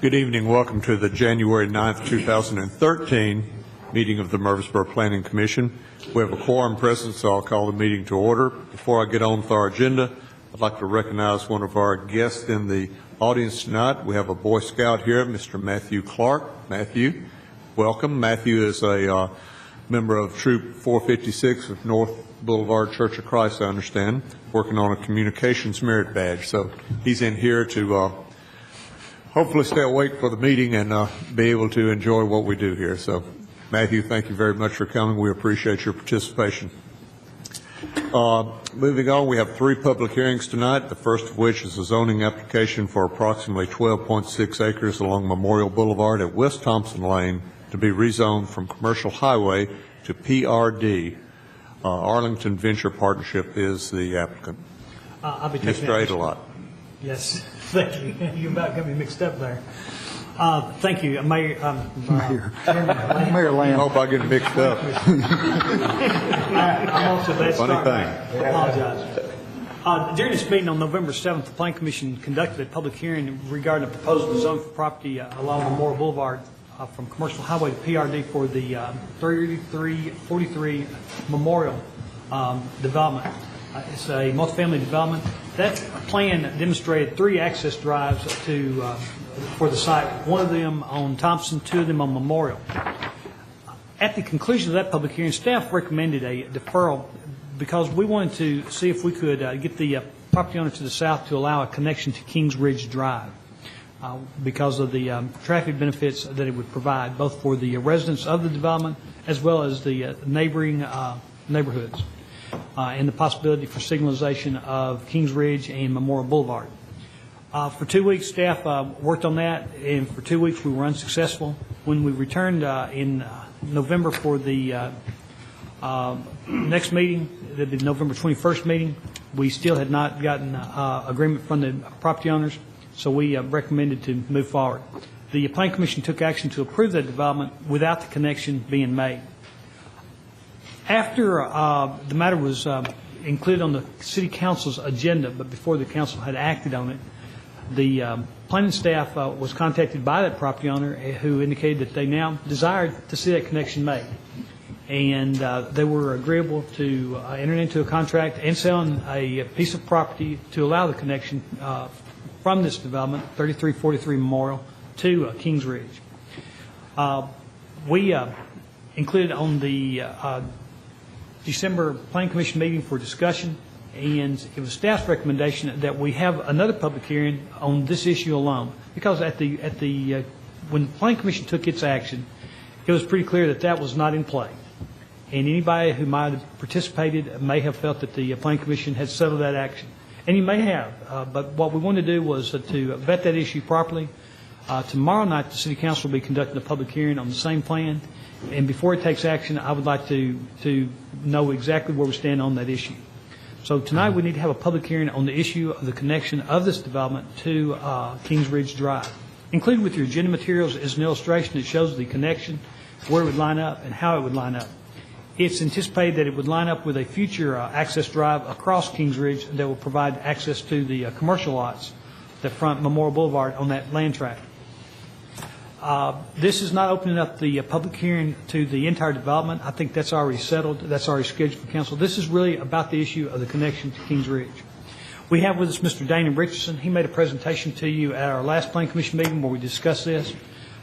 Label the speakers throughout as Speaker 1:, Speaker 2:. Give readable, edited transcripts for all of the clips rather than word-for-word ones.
Speaker 1: Good evening. Welcome to the January 9th, 2013 meeting of the Murfreesboro Planning Commission. We have a quorum present, so I'll call the meeting to order. Before I get on with our agenda, I'd like to recognize one of our guests in the audience tonight. We have a Boy Scout here, Mr. Matthew Clark. Matthew, welcome. Matthew is a member of Troop 456 of North Boulevard Church of Christ, I understand, working on a communications merit badge. So he's in here to hopefully stay awake for the meeting and be able to enjoy what we do here. So, Matthew, thank you very much for coming. We appreciate your participation. Moving on, we have 3 public hearings tonight, the first of which is a zoning application for approximately 12.6 acres along Memorial Boulevard at West Thompson Lane to be rezoned from commercial highway to PRD. Arlington Venture Partnership is the applicant.
Speaker 2: I'll be taking
Speaker 1: Mr. Adelot.
Speaker 2: Yes, thank you. You about got me mixed up there. Thank you, Mayor.
Speaker 3: Mayor Lamb.
Speaker 1: I hope I get mixed up.
Speaker 2: I'm also bad
Speaker 1: Funny
Speaker 2: start.
Speaker 1: thing.
Speaker 2: I apologize. During this meeting on November 7th, the Planning Commission conducted a public hearing regarding a proposal to zone for property along Memorial Boulevard from commercial highway to PRD for the 3343 Memorial development. It's a multifamily development. That plan demonstrated 3 access drives for the site, one of them on Thompson, 2 of them on Memorial. At the conclusion of that public hearing, staff recommended a deferral because we wanted to see if we could get the property owner to the south to allow a connection to Kings Ridge Drive because of the traffic benefits that it would provide, both for the residents of the development as well as the neighboring neighborhoods. And the possibility for signalization of Kings Ridge and Memorial Boulevard. For 2 weeks, staff worked on that, and for 2 weeks we were unsuccessful. When we returned in November for the next meeting, the November 21st meeting, we still had not gotten agreement from the property owners, so we recommended to move forward. The Planning Commission took action to approve that development without the connection being made. After the matter was included on the City Council's agenda, but before the Council had acted on it, the planning staff was contacted by that property owner who indicated that they now desired to see that connection made. And they were agreeable to enter into a contract and selling a piece of property to allow the connection from this development, 3343 Memorial, to Kings Ridge. We included on the December Planning Commission meeting for discussion, and it was staff's recommendation that we have another public hearing on this issue alone, because when the Planning Commission took its action, it was pretty clear that that was not in play, and anybody who might have participated may have felt that the Planning Commission had settled that action, and you may have, but what we wanted to do was to vet that issue properly. Tomorrow night, the City Council will be conducting a public hearing on the same plan. And before it takes action, I would like to know exactly where we stand on that issue. So tonight we need to have a public hearing on the issue of the connection of this development to Kings Ridge Drive. Included with your agenda materials is an illustration that shows the connection, where it would line up, and how it would line up. It's anticipated that it would line up with a future access drive across Kings Ridge that will provide access to the commercial lots that front Memorial Boulevard on that land tract. This is not opening up the public hearing to the entire development. I think that's already settled. That's already scheduled for council. This is really about the issue of the connection to Kings Ridge. We have with us Mr. Dana Richardson. He made a presentation to you at our last Planning Commission meeting where we discussed this,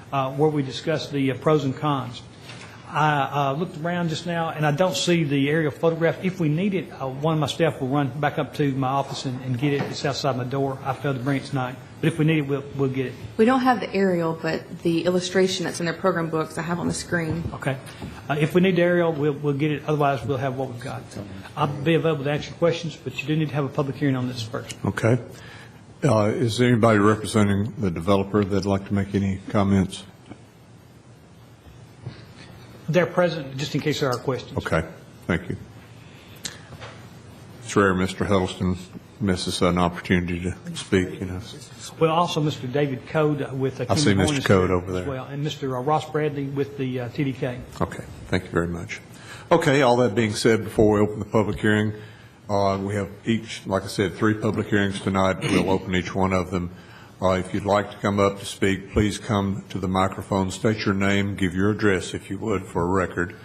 Speaker 2: where we discussed the pros and cons. I looked around just now, and I don't see the aerial photograph. If we need it, one of my staff will run back up to my office and get it. It's outside my door. I failed to bring it tonight. But if we need it, we'll get it.
Speaker 4: We don't have the aerial, but the illustration that's in their program books I have on the screen.
Speaker 2: Okay. If we need the aerial, we'll get it. Otherwise, we'll have what we've got. I'll be available to answer questions, but you do need to have a public hearing on this first.
Speaker 1: Okay. Is there anybody representing the developer that'd like to make any comments?
Speaker 2: They're present, just in case there are questions.
Speaker 1: Okay. Thank you. It's rare Mr. Huddleston misses an opportunity to speak, you know.
Speaker 2: Well, also Mr. David Code with
Speaker 1: I see Mr. Code over there.
Speaker 2: as well, and Mr. Ross Bradley with the TDK.
Speaker 1: Okay. Thank you very much. Okay. All that being said, before we open the public hearing, we have each, like I said, 3 public hearings tonight. We'll open each one of them. If you'd like to come up to speak, please come to the microphone, state your name, give your address, if you would, for a record,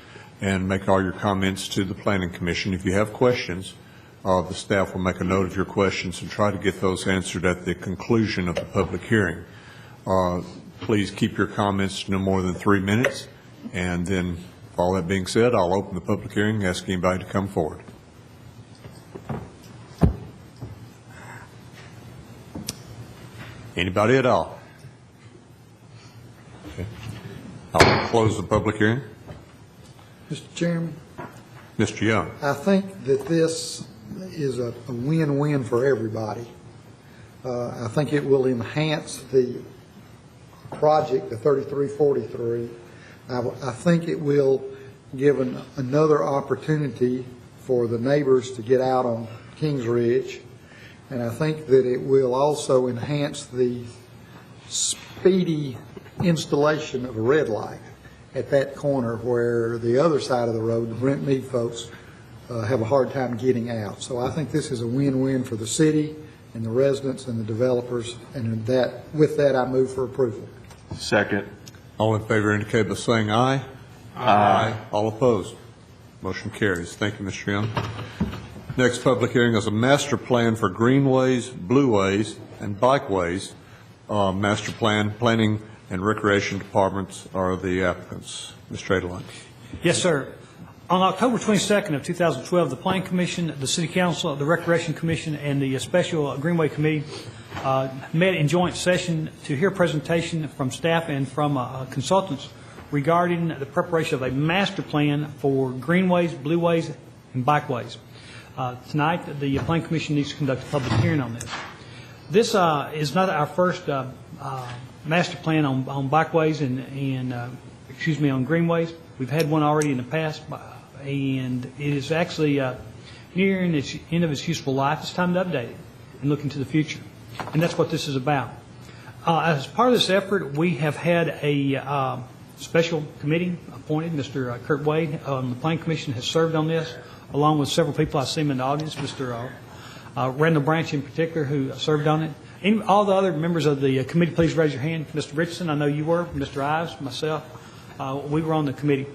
Speaker 1: and make all your comments to the Planning Commission. If you have questions, the staff will make a note of your questions and try to get those answered at the conclusion of the public hearing. Please keep your comments to no more than 3 minutes, and then, all that being said, I'll open the public hearing and ask anybody to come forward. Anybody at all? Okay. I'll close the public hearing.
Speaker 3: Mr. Chairman,
Speaker 1: Mr. Young.
Speaker 3: I think that this is a win-win for everybody. I think it will enhance the project, the 3343. I think it will give another opportunity for the neighbors to get out on Kings Ridge, and I think that it will also enhance the speedy installation of a red light at that corner where the other side of the road, the Brent Mead folks, have a hard time getting out. So I think this is a win-win for the city and the residents and the developers, and with that I move for approval.
Speaker 5: Second.
Speaker 1: All in favor indicate by saying aye. Aye. All opposed. Motion carries. Thank you, Mr. Young. Next public hearing is a master plan for greenways, blueways, and bikeways. Master plan, planning, and recreation departments are the applicants. Mr. Adeline.
Speaker 2: Yes, sir. On October 22nd of 2012, the Planning Commission, the City Council, the Recreation Commission, and the Special Greenway Committee met in joint session to hear a presentation from staff and from consultants regarding the preparation of a master plan for greenways, blueways, and bikeways. Tonight, the Planning Commission needs to conduct a public hearing on this. This is not our first master plan on bikeways and on greenways. We've had one already in the past, and it is actually nearing the end of its useful life. It's time to update it and look into the future, and that's what this is about. As part of this effort, we have had a special committee appointed. Mr. Kurt Wade on the Planning Commission has served on this, along with several people I see in the audience, Mr. Randall Branch in particular, who served on it. And all the other members of the committee, please raise your hand. Mr. Richardson, I know you were. Mr. Ives, myself, we were on the committee.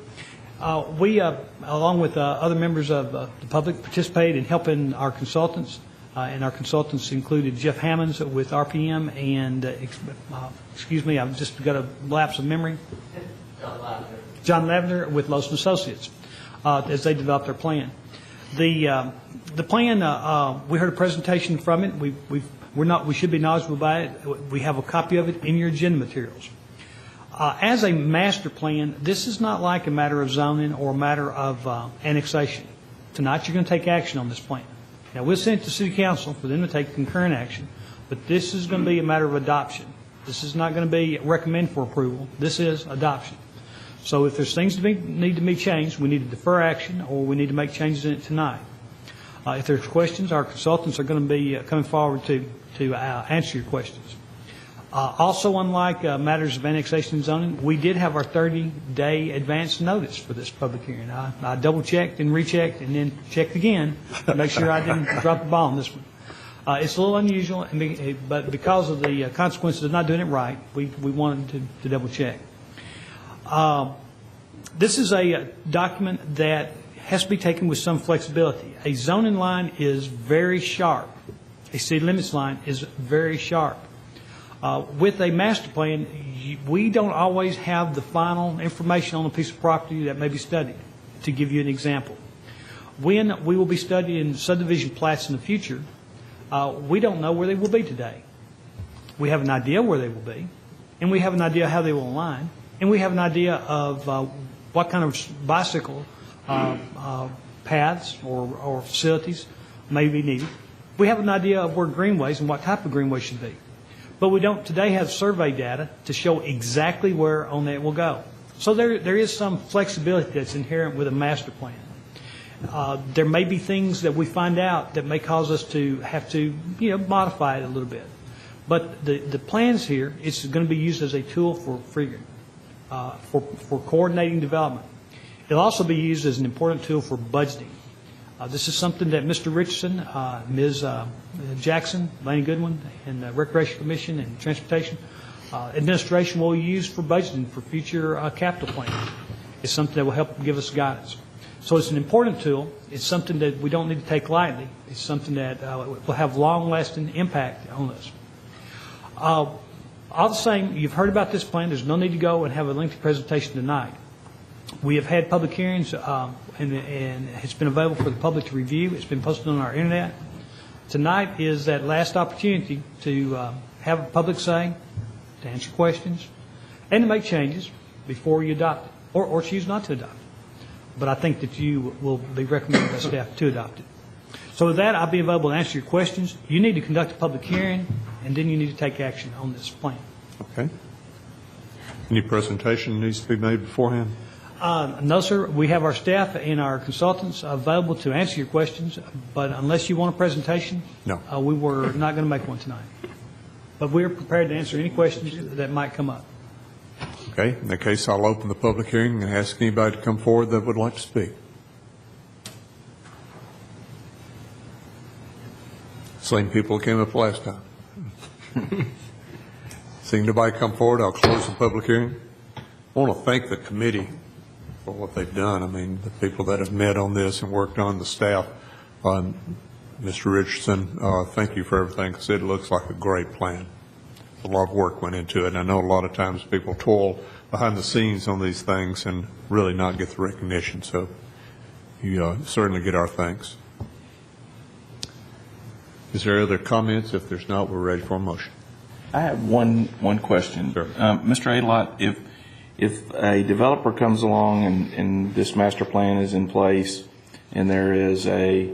Speaker 2: We, along with other members of the public, participated in helping our consultants, and our consultants included Jeff Hammonds with RPM and, I've just got a lapse of memory. John Lavender with Lawson Associates, as they developed their plan. The plan, we heard a presentation from it. We should be knowledgeable about it. We have a copy of it in your agenda materials. As a master plan, this is not like a matter of zoning or a matter of annexation. Tonight you're going to take action on this plan. Now we'll send it to City Council for them to take concurrent action, but this is going to be a matter of adoption. This is not going to be recommend for approval. This is adoption. So if there's things need to be changed, we need to defer action or we need to make changes in it tonight. If there's questions, our consultants are going to be coming forward to answer your questions. Also, unlike matters of annexation and zoning, we did have our 30-day advance notice for this public hearing. I double-checked and rechecked and then checked again to make sure I didn't drop the ball on this one. It's a little unusual, but because of the consequences of not doing it right, we wanted to double-check. This is a document that has to be taken with some flexibility. A zoning line is very sharp. A city limits line is very sharp. With a master plan, we don't always have the final information on a piece of property that may be studied. To give you an example, when we will be studying subdivision plats in the future, we don't know where they will be today. We have an idea where they will be, and we have an idea how they will align, and we have an idea of what kind of bicycle paths or facilities may be needed. We have an idea of where greenways and what type of greenways should be. But we don't today have survey data to show exactly where on that will go. So there is some flexibility that's inherent with a master plan. There may be things that we find out that may cause us to have to modify it a little bit. But the plans here, it's going to be used as a tool for figuring, for coordinating development. It'll also be used as an important tool for budgeting. This is something that Mr. Richardson, Ms. Jackson, Laney Goodwin, and the Recreation Commission and Transportation Administration will use for budgeting for future capital plans. It's something that will help give us guidance. So it's an important tool. It's something that we don't need to take lightly. It's something that will have long-lasting impact on us. All the same, you've heard about this plan. There's no need to go and have a lengthy presentation tonight. We have had public hearings, and it's been available for the public to review. It's been posted on our internet. Tonight is that last opportunity to have a public say, to answer questions, and to make changes before you adopt it, or choose not to adopt it. But I think that you will be recommended by staff to adopt it. So with that, I'll be available to answer your questions. You need to conduct a public hearing, and then you need to take action on this plan.
Speaker 1: Okay. Any presentation needs to be made beforehand?
Speaker 2: No, sir. We have our staff and our consultants available to answer your questions, but unless you want a presentation,
Speaker 1: No.
Speaker 2: We were not going to make one tonight. But we're prepared to answer any questions that might come up.
Speaker 1: Okay. In that case, I'll open the public hearing and ask anybody to come forward that would like to speak. Same people who came up last time. Seeing nobody come forward, I'll close the public hearing. I want to thank the committee for what they've done. I mean, the people that have met on this and worked on the staff. Mr. Richardson, thank you for everything, because it looks like a great plan. A lot of work went into it, and I know a lot of times people toil behind the scenes on these things and really not get the recognition, so you certainly get our thanks. Is there other comments? If there's not, we're ready for a motion.
Speaker 5: I have one question.
Speaker 1: Sure.
Speaker 5: Mr. Alott, if a developer comes along and this master plan is in place and there is a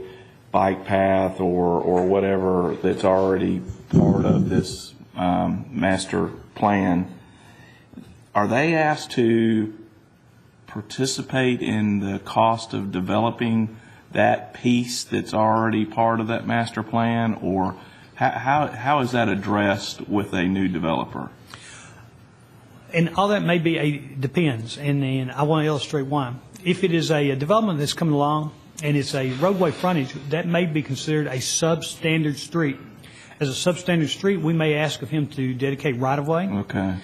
Speaker 5: bike path or whatever that's already part of this master plan, are they asked to participate in the cost of developing that piece that's already part of that master plan, or how is that addressed with a new developer?
Speaker 2: And all that may be depends, and I want to illustrate why. If it is a development that's coming along and it's a roadway frontage, that may be considered a substandard street. As a substandard street, we may ask of him to dedicate right-of-way.
Speaker 5: Okay.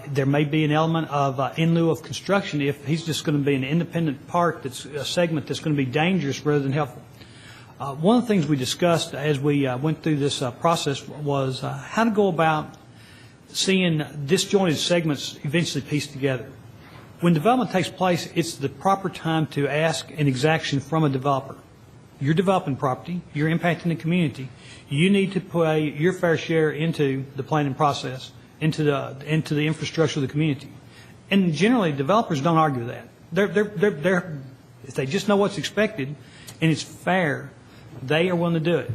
Speaker 2: There may be an element of in lieu of construction if he's just going to be an independent park that's a segment that's going to be dangerous rather than helpful. One of the things we discussed as we went through this process was how to go about seeing disjointed segments eventually pieced together. When development takes place, it's the proper time to ask an exaction from a developer. You're developing property, you're impacting the community, you need to pay your fair share into the planning process, into the infrastructure of the community. And generally, developers don't argue that. They're if they just know what's expected and it's fair, they are willing to do it.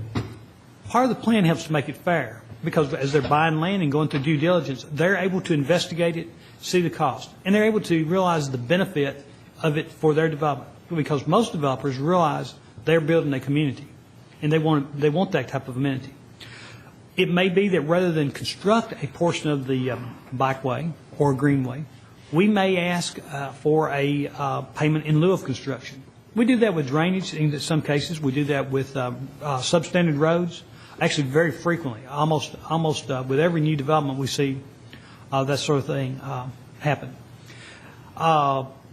Speaker 2: Part of the plan helps to make it fair, because as they're buying land and going through due diligence, they're able to investigate it, see the cost, and they're able to realize the benefit of it for their development. Because most developers realize they're building a community, and they want that type of amenity. It may be that rather than construct a portion of the bikeway or greenway, we may ask for a payment in lieu of construction. We do that with drainage in some cases. We do that with substandard roads. Actually, very frequently, almost with every new development, we see that sort of thing happen.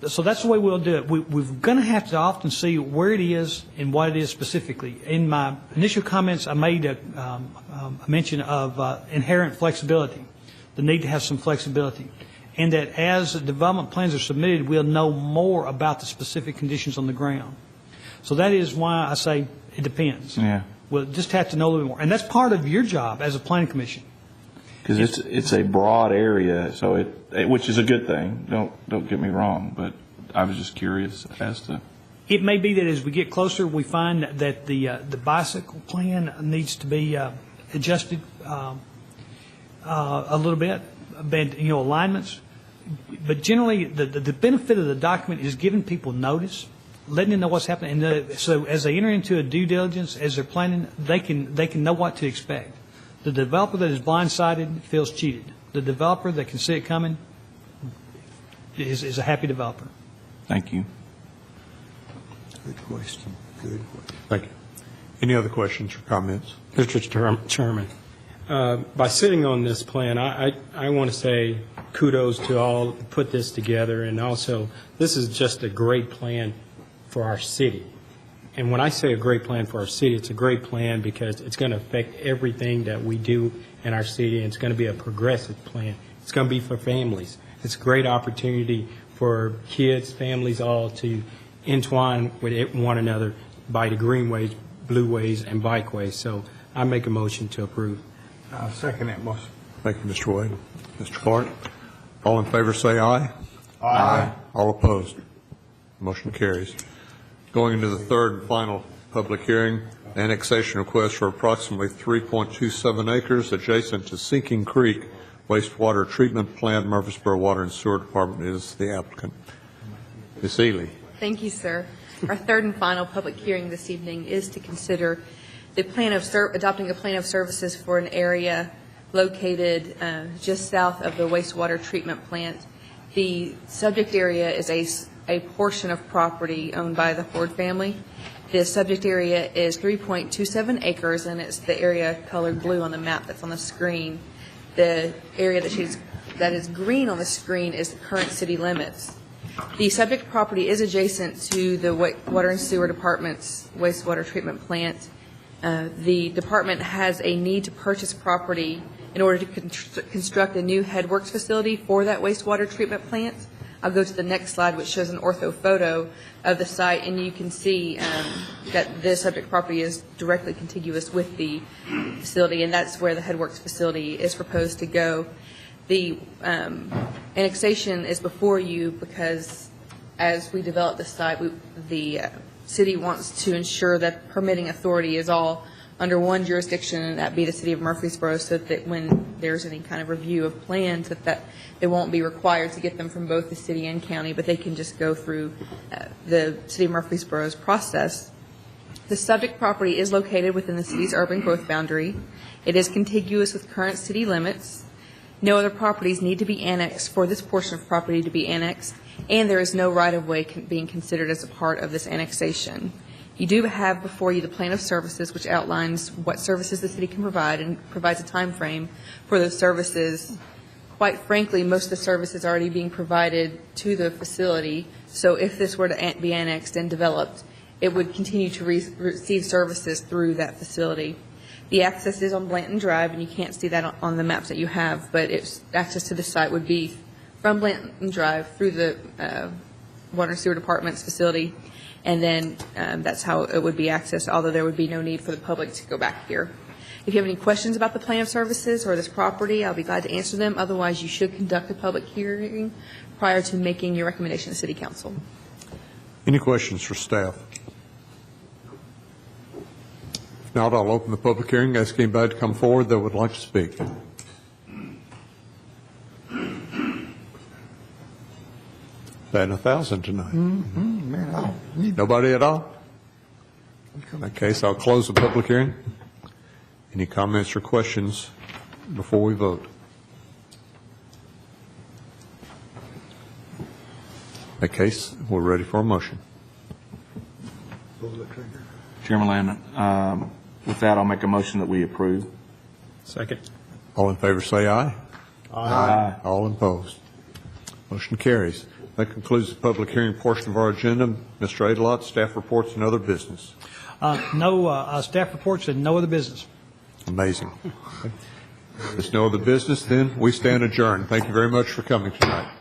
Speaker 2: So that's the way we'll do it. We're going to have to often see where it is and what it is specifically. In my initial comments, I made a mention of inherent flexibility, the need to have some flexibility, and that as development plans are submitted, we'll know more about the specific conditions on the ground. So that is why I say it depends.
Speaker 5: Yeah.
Speaker 2: We'll just have to know a little bit more. And that's part of your job as a planning commission.
Speaker 5: Because it's a broad area, so which is a good thing. Don't get me wrong, but I was just curious as to.
Speaker 2: It may be that as we get closer, we find that the bicycle plan needs to be adjusted a little bit, alignments. But generally, the benefit of the document is giving people notice, letting them know what's happening, and so as they enter into a due diligence, as they're planning, they can know what to expect. The developer that is blindsided feels cheated. The developer that can see it coming is a happy developer.
Speaker 5: Thank you.
Speaker 6: Good question. Good question.
Speaker 1: Thank you. Any other questions or comments?
Speaker 7: Mr. Chairman, by sitting on this plan, I want to say kudos to all who put this together, and also, this is just a great plan for our city. And when I say a great plan for our city, it's a great plan because it's going to affect everything that we do in our city, and it's going to be a progressive plan. It's going to be for families. It's a great opportunity for kids, families, all to entwine with one another by the greenways, blueways, and bikeways. So I make a motion to approve.
Speaker 6: I'll second that motion.
Speaker 1: Thank you, Mr. Wade. Mr. Clark, all in favor say aye. Aye. All opposed? Motion carries. Going into the third and final public hearing, annexation request for approximately 3.27 acres adjacent to Sinking Creek wastewater treatment plant. Murfreesboro Water and Sewer Department is the applicant. Ms. Ely.
Speaker 4: Thank you, sir. Our third and final public hearing this evening is to consider the plan of adopting a plan of services for an area located just south of the wastewater treatment plant. The subject area is a portion of property owned by the Ford family. The subject area is 3.27 acres, and it's the area colored blue on the map that's on the screen. The area that is green on the screen is the current city limits. The subject property is adjacent to the Water and Sewer Department's wastewater treatment plant. The department has a need to purchase property in order to construct a new headworks facility for that wastewater treatment plant. I'll go to the next slide, which shows an ortho photo of the site, and you can see that the subject property is directly contiguous with the facility, and that's where the headworks facility is proposed to go. The annexation is before you because as we develop the site, the city wants to ensure that permitting authority is all under one jurisdiction, and that be the city of Murfreesboro, so that when there's any kind of review of plans, that they won't be required to get them from both the city and county, but they can just go through the city of Murfreesboro's process. The subject property is located within the city's urban growth boundary. It is contiguous with current city limits. No other properties need to be annexed for this portion of property to be annexed, and there is no right-of-way being considered as a part of this annexation. You do have before you the plan of services, which outlines what services the city can provide and provides a time frame for those services. Quite frankly, most of the services are already being provided to the facility, so if this were to be annexed and developed, it would continue to receive services through that facility. The access is on Blanton Drive, and you can't see that on the maps that you have, but access to the site would be from Blanton Drive through the Water and Sewer Department's facility, and then that's how it would be accessed, although there would be no need for the public to go back here. If you have any questions about the plan of services or this property, I'll be glad to answer them. Otherwise, you should conduct a public hearing prior to making your recommendation to City Council.
Speaker 1: Any questions for staff? If not, I'll open the public hearing, ask anybody to come forward that would like to speak. Batting 1,000 tonight.
Speaker 3: Man,
Speaker 1: Nobody at all? In that case, I'll close the public hearing. Any comments or questions before we vote? In that case, we're ready for a motion.
Speaker 5: Chairman Lamb, with that, I'll make a motion that we approve.
Speaker 7: Second.
Speaker 1: All in favor say aye.
Speaker 5: Aye.
Speaker 1: All opposed. Motion carries. That concludes the public hearing portion of our agenda. Mr. Adelot, staff reports and other business.
Speaker 2: No staff reports and no other business.
Speaker 1: Amazing. If there's no other business, then we stand adjourned. Thank you very much for coming tonight.